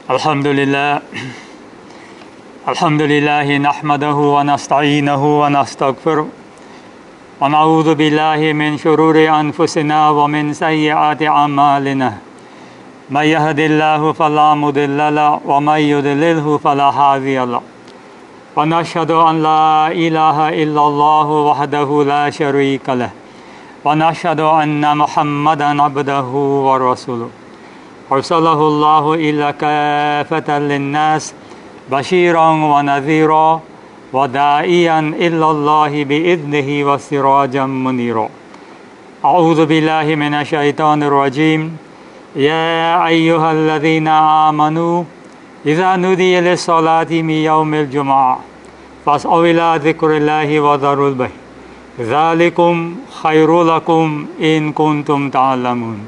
Alhamdulillah. Alhamdulillah nahmadahu wa nasta'inuhu wa nastaghfiruh. Wa na'udhu billahi min shururi anfusina wa min sayyiati a'malina. May yahdihillahu fala mudilla lahu wa may yudlilhu fala hadiya lahu. Wa nashhadu an la ilaha illallah wahdahu la sharika lahu. Wa nashhadu anna Muhammadan abdahu wa rasuluh. أرسله الله إلى كافة للناس بشيرا ونذيرا وداعيا إلى الله بإذنه وسراجا منيرا. أعوذ بالله من الشيطان الرجيم. يا أيها الذين آمنوا إذا نودي للصلاة من يوم الجمعة فاسعوا إلى ذكر الله وذروا البيع ذلكم خير لكم إن كنتم تعلمون.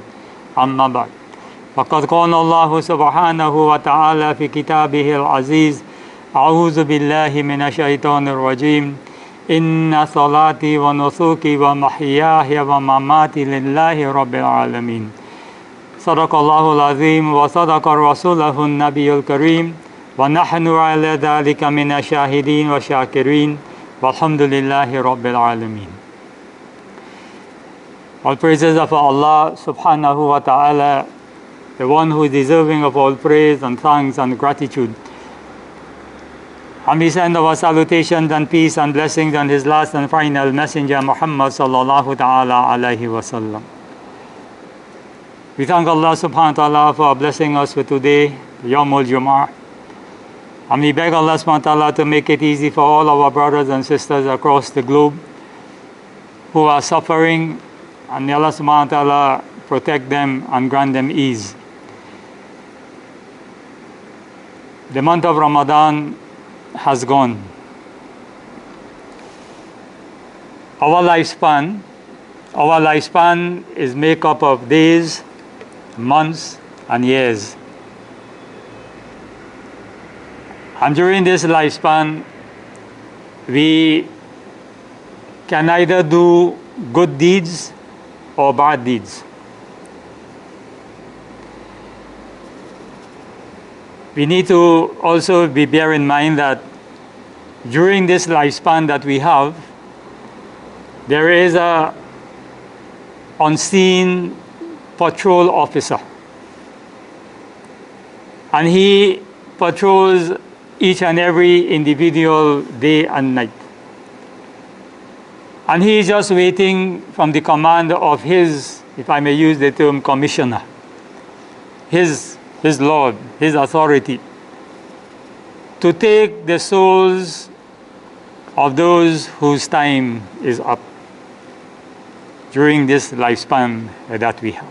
أما بعد، فقد قال الله سبحانه وتعالى في كتابه العزيز: أعوذ بالله من الشيطان الرجيم. إن صلاتي ونسكي ومحياي ومماتي لله رب العالمين. صدق الله العظيم وصدق رسوله النبي الكريم ونحن على ذلك من الشاهدين والشاكرين والحمد لله رب العالمين. All praises are for Allah subhanahu wa ta'ala, the one who is deserving of all praise and thanks and gratitude. And we send our salutations and peace and blessings on his last and final messenger, Muhammad sallallahu ta'ala alayhi wa sallam. We thank Allah subhanahu wa ta'ala for blessing us with today, Yawmul Jum'ah. And we beg Allah subhanahu wa ta'ala to make it easy for all our brothers and sisters across the globe who are suffering, and may Allah subhanahu wa ta'ala protect them and grant them ease. The month of Ramadan has gone. Our lifespan is made up of days, months, and years. And during this lifespan, we can either do good deeds or bad deeds. We need to also bear in mind that during this lifespan that we have, there is a unseen patrol officer, and he patrols each and every individual day and night, and he is just waiting from the command of his, if I may use the term, commissioner, his Lord, his authority, to take the souls of those whose time is up during this lifespan that we have.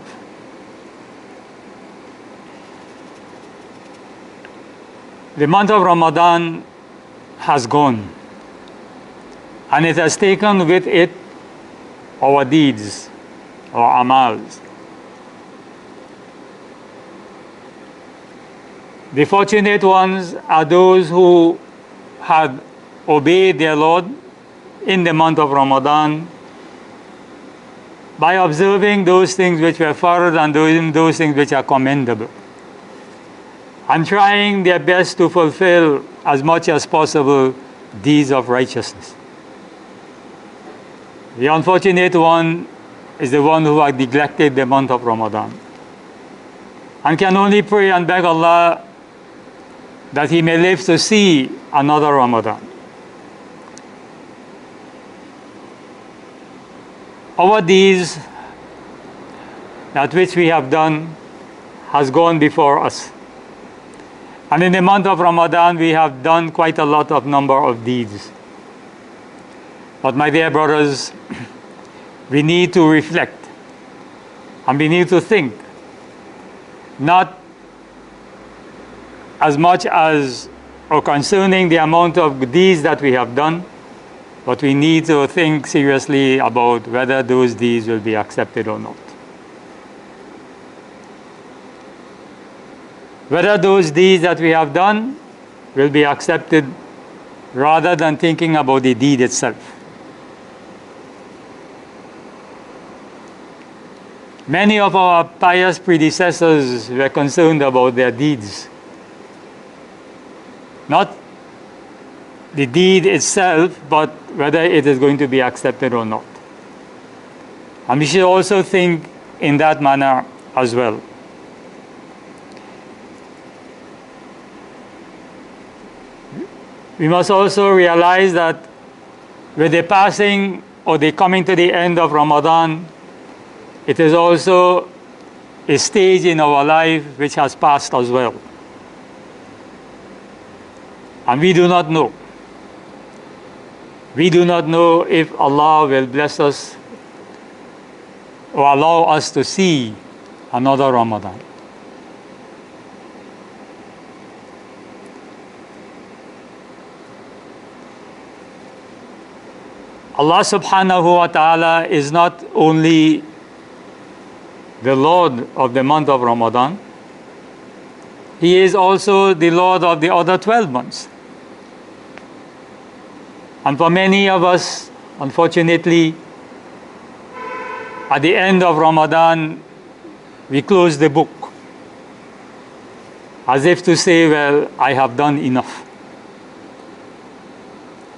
The month of Ramadan has gone, and it has taken with it our deeds, our amals. The fortunate ones are those who had obeyed their Lord in the month of Ramadan by observing those things which were farad and doing those things which are commendable, and trying their best to fulfill as much as possible deeds of righteousness. The unfortunate one is the one who had neglected the month of Ramadan, and can only pray and beg Allah that he may live to see another Ramadan. Our deeds, that which we have done, has gone before us. And in the month of Ramadan, we have done quite a lot of number of deeds. But my dear brothers, we need to reflect, and we need to think, not as much as or concerning the amount of deeds that we have done, but we need to think seriously about whether those deeds will be accepted or not. Whether those deeds that we have done will be accepted, rather than thinking about the deed itself. Many of our pious predecessors were concerned about their deeds. Not the deed itself, but whether it is going to be accepted or not. And we should also think in that manner as well. We must also realize that with the passing or the coming to the end of Ramadan, it is also a stage in our life which has passed as well. And we do not know. We do not know if Allah will bless us or allow us to see another Ramadan. Allah subhanahu wa ta'ala is not only the Lord of the month of Ramadan, He is also the Lord of the other 12 months. And for many of us, unfortunately, at the end of Ramadan, we close the book, as if to say, well, I have done enough.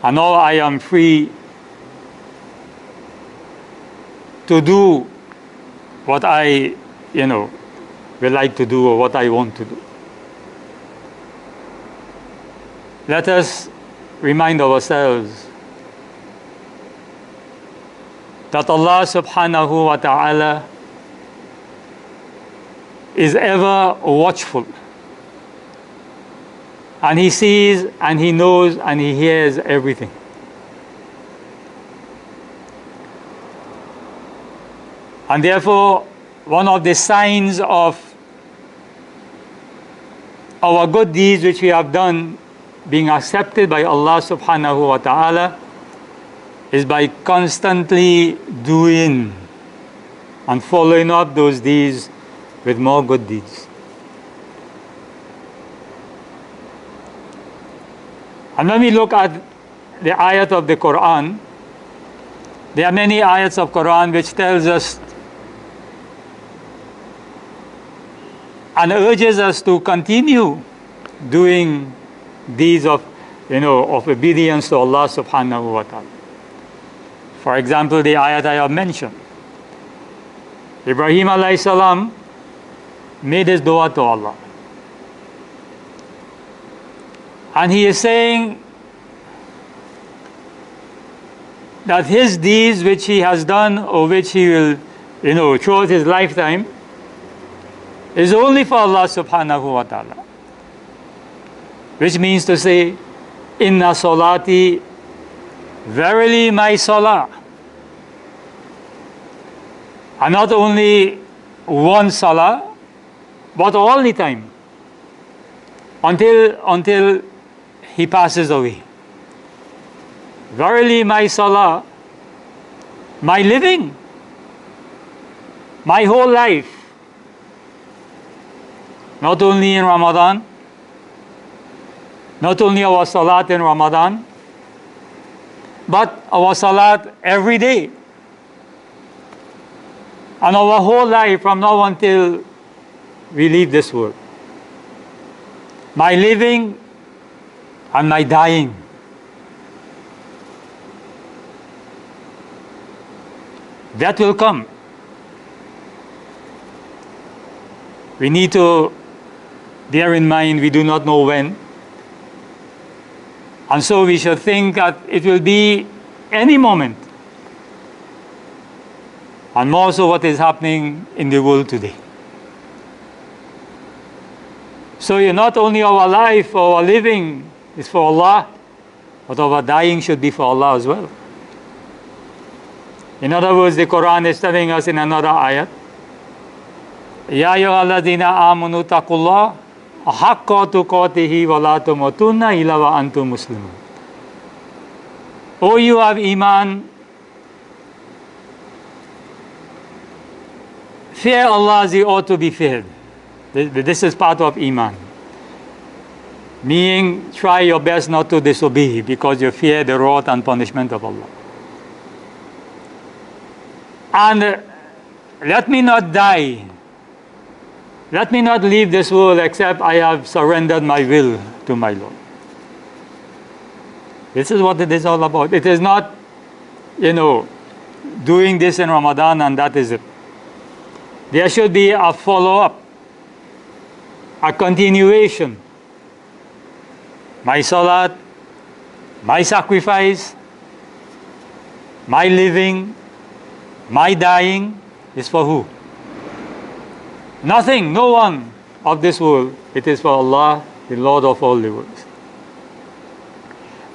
And now I am free to do what I, will like to do or what I want to do. Let us remind ourselves that Allah subhanahu wa ta'ala is ever watchful. And He sees and He knows and He hears everything. And therefore, one of the signs of our good deeds which we have done being accepted by Allah subhanahu wa ta'ala is by constantly doing and following up those deeds with more good deeds. And when we look at the ayat of the Quran, there are many ayats of Quran which tells us and urges us to continue doing deeds of obedience to Allah subhanahu wa ta'ala. For example, the ayat I have mentioned. Ibrahim alayhi salam made his dua to Allah. And he is saying that his deeds which he has done or which he will, throughout his lifetime is only for Allah subhanahu wa ta'ala. Which means to say, Inna salati, verily my salah. And not only one salah, but all the time. Until he passes away. Verily my salah, my living, my whole life. Not only in Ramadan, not only our salat in Ramadan, but our salat every day. And our whole life from now until we leave this world. My living and my dying. That will come. We need to bear in mind we do not know when. And so we should think that it will be any moment. And more so what is happening in the world today. So not only our life, our living is for Allah, but our dying should be for Allah as well. In other words, the Quran is telling us in another ayat, Ya ayyuhalladhina amanu taqullah haqqa tuqatihi wa la tamutunna illa wa antum muslimun. O you have Iman, fear Allah as you ought to be feared. This is part of Iman. Meaning, try your best not to disobey because you fear the wrath and punishment of Allah. And let me not die. Let me not leave this world except I have surrendered my will to my Lord. This is what it is all about. It is not, doing this in Ramadan and that is it. There should be a follow-up, a continuation. My salat, my sacrifice, my living, my dying is for who? Nothing, no one of this world. It is for Allah, the Lord of all the worlds.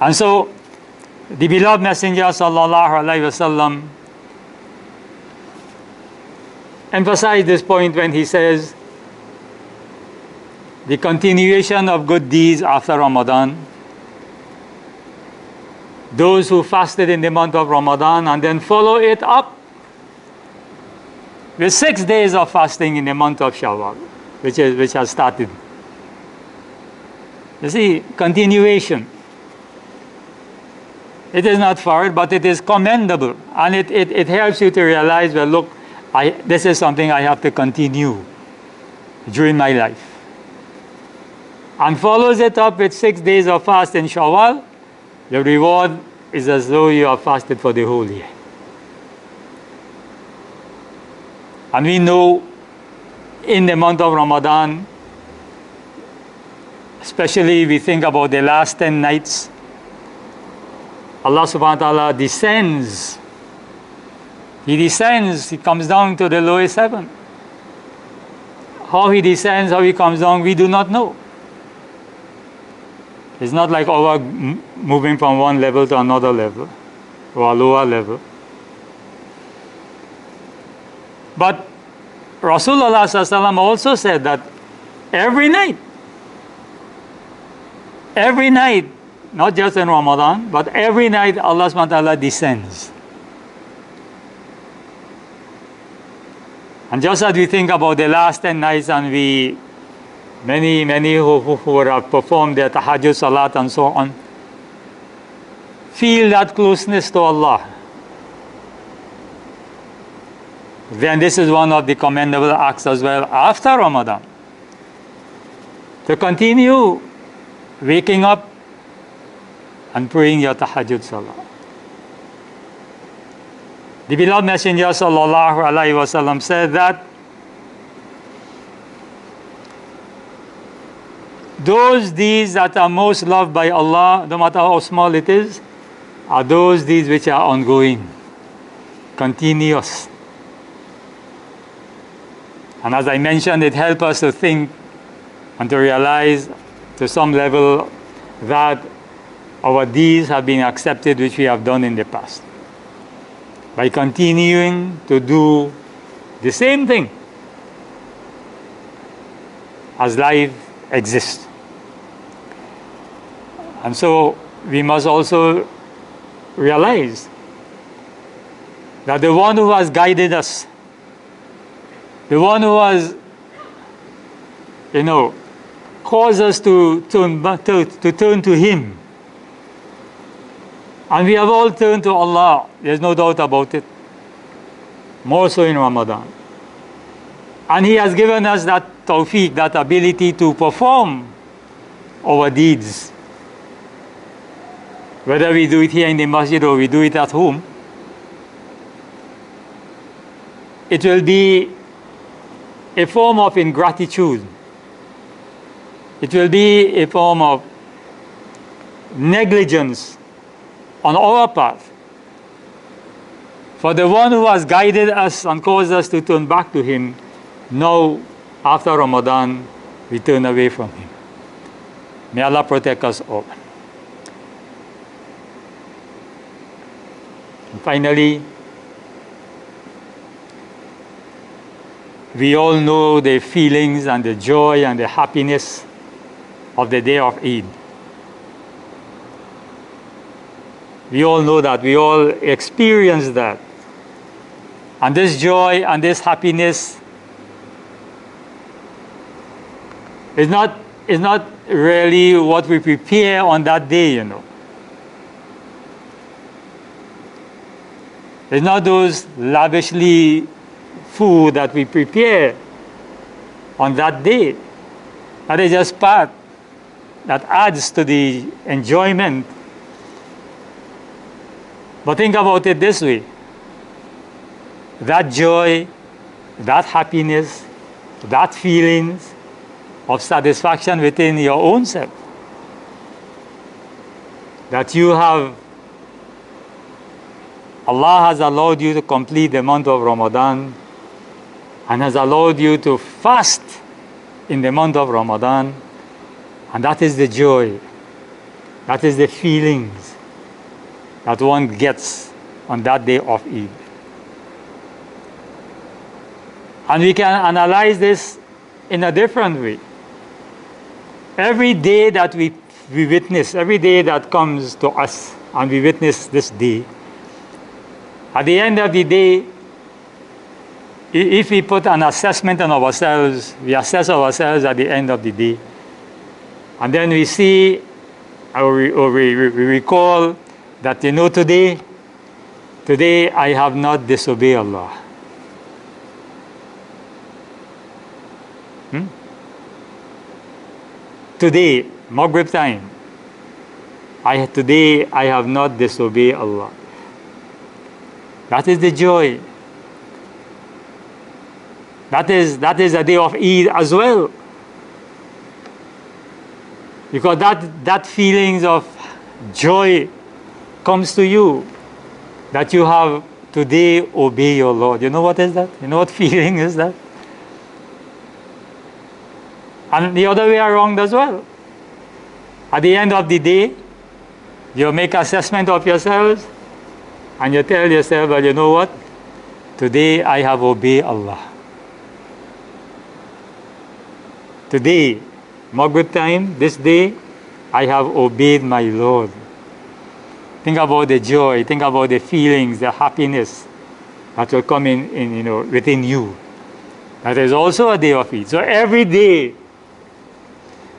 And so, the beloved Messenger sallallahu alaihi wasallam emphasized this point when he says, the continuation of good deeds after Ramadan. Those who fasted in the month of Ramadan and then follow it up with 6 days of fasting in the month of Shawwal, which has started. You see, continuation. It is not far, but it is commendable. And it helps you to realize, well, look, this is something I have to continue during my life. And follows it up with 6 days of fast in Shawwal, the reward is as though you have fasted for the whole year. And we know in the month of Ramadan, especially we think about the last 10 nights, Allah subhanahu wa ta'ala descends. He descends, he comes down to the lowest heaven. How he descends, how he comes down, we do not know. It's not like our moving from one level to another level, or a lower level. But Rasulullah sallallahu alaihi wasallam also said that every night, not just in Ramadan, but every night Allah subhanahu wa ta'ala descends. And just as we think about the last 10 nights and many who have performed their tahajjud salat and so on, feel that closeness to Allah. Then this is one of the commendable acts as well after Ramadan. To continue waking up and praying your tahajjud salah. The beloved Messenger sallallahu alaihi wasallam said that those deeds that are most loved by Allah, no matter how small it is, are those deeds which are ongoing, continuous. And as I mentioned, it helps us to think and to realize to some level that our deeds have been accepted which we have done in the past. By continuing to do the same thing as life exists. And so we must also realize that the one who has guided us, the one who has, caused us to turn to Him, and we have all turned to Allah, there's no doubt about it, more so in Ramadan. And He has given us that tawfiq, that ability to perform our deeds. Whether we do it here in the masjid or we do it at home, it will be a form of ingratitude. It will be a form of negligence on our part. For the one who has guided us and caused us to turn back to Him, now, after Ramadan, we turn away from Him. May Allah protect us all. And finally, we all know the feelings and the joy and the happiness of the day of Eid. We all know that. We all experience that. And this joy and this happiness is not really what we prepare on that day, It's not those lavishly food that we prepare on that day. That is just part that adds to the enjoyment But think about it this way. That joy, that happiness, that feelings of satisfaction within your own self, that you have, Allah has allowed you to complete the month of Ramadan and has allowed you to fast in the month of Ramadan, and that is the joy, that is the feelings that one gets on that day of Eid. And we can analyze this in a different way. Every day that we witness, every day that comes to us and we witness this day, at the end of the day, if we put an assessment on ourselves, we assess ourselves at the end of the day, and then we see, or we recall that, today I have not disobeyed Allah. Today, Maghrib time, today I have not disobeyed Allah. That is the joy. That is a day of Eid as well. Because that feelings of joy comes to you, that you have today obey your Lord. You know what is that? You know what feeling is that? And the other way around as well. At the end of the day, you make assessment of yourselves and you tell yourself, well, you know what? Today I have obeyed Allah. Today, Maghrib time, this day, I have obeyed my Lord. Think about the joy, think about the feelings, the happiness that will come in within you. That is also a day of Eid. So every day,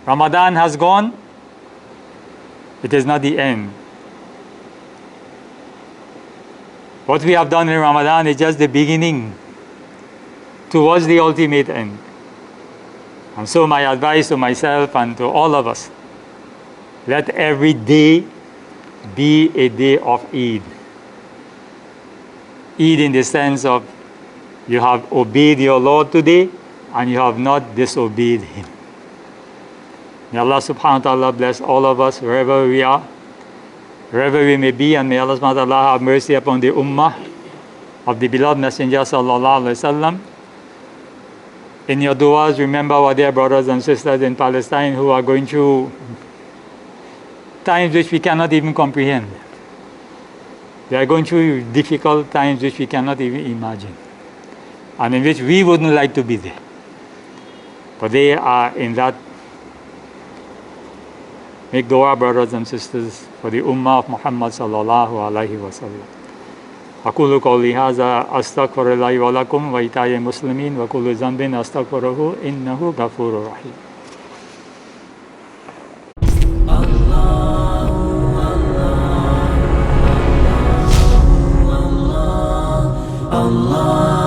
Ramadan has gone, it is not the end. What we have done in Ramadan is just the beginning towards the ultimate end. And so my advice to myself and to all of us, let every day be a day of Eid. Eid in the sense of you have obeyed your Lord today and you have not disobeyed Him. May Allah subhanahu wa ta'ala bless all of us wherever we are, wherever we may be, and may Allah subhanahu wa ta'ala have mercy upon the ummah of the beloved Messenger sallallahu alaihi wasallam. In your du'as, remember our dear brothers and sisters in Palestine who are going through times which we cannot even comprehend. They are going through difficult times which we cannot even imagine, and in which we wouldn't like to be there. But they are in that. Make dua, brothers and sisters, for the ummah of Muhammad sallallahu alaihi wasallam. أقول قولي هذا أستغفر الله ولكم ولسائر المسلمين وكل ذنب أستغفره إنه غفور رحيم. Allah